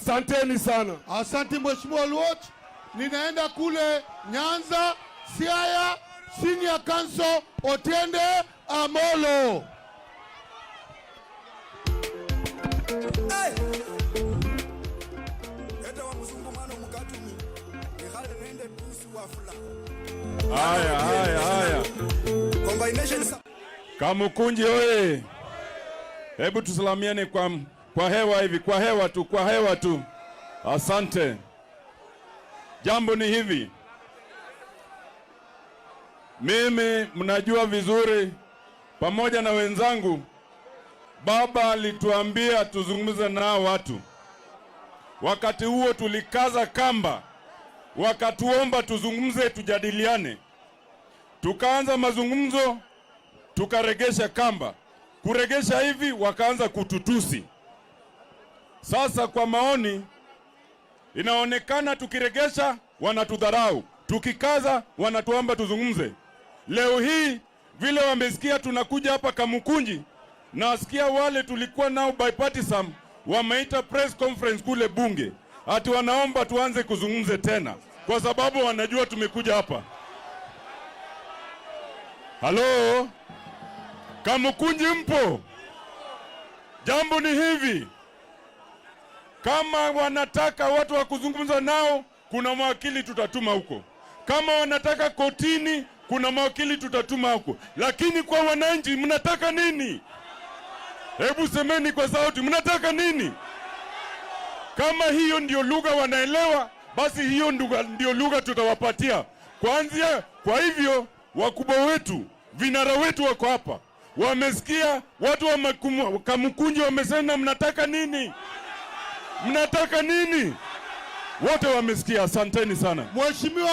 Asanteni sana. Asante Mheshimiwa Oluoch. Ninaenda kule Nyanza, Siaya, Senior Counsel Otiende Amolo. Haya. Kamukunji oye. Hebu tusalamiane kwa hewa hivi, kwa hewa tu. Asante. Jambo ni hivi. Mimi mnajua vizuri pamoja na wenzangu, baba alituambia tuzungumze nao watu. Wakati huo tulikaza kamba, wakatuomba tuzungumze, tujadiliane. Tukaanza mazungumzo, tukaregesha kamba. Kuregesha hivi wakaanza kututusi. Sasa kwa maoni inaonekana tukiregesha wanatudharau, tukikaza wanatuomba tuzungumze. Leo hii vile wamesikia tunakuja hapa Kamukunji, na asikia wale tulikuwa nao bipartisan wameita press conference kule bunge, ati wanaomba tuanze kuzungumze tena kwa sababu wanajua tumekuja hapa. Halo? Kamukunji mpo? Jambo ni hivi. Kama wanataka watu wa kuzungumza nao, kuna mawakili tutatuma huko. Kama wanataka kotini, kuna mawakili tutatuma huko. Lakini kwa wananchi mnataka nini? Hebu semeni kwa sauti, mnataka nini? Kama hiyo ndio lugha wanaelewa, basi hiyo ndio lugha tutawapatia. Kwa hivyo wakubwa wetu, vinara wetu wako hapa. Wamesikia watu wa Kamukunji wamesema mnataka nini? Mnataka nini? Wote wamesikia. Asanteni sana. Mheshimiwa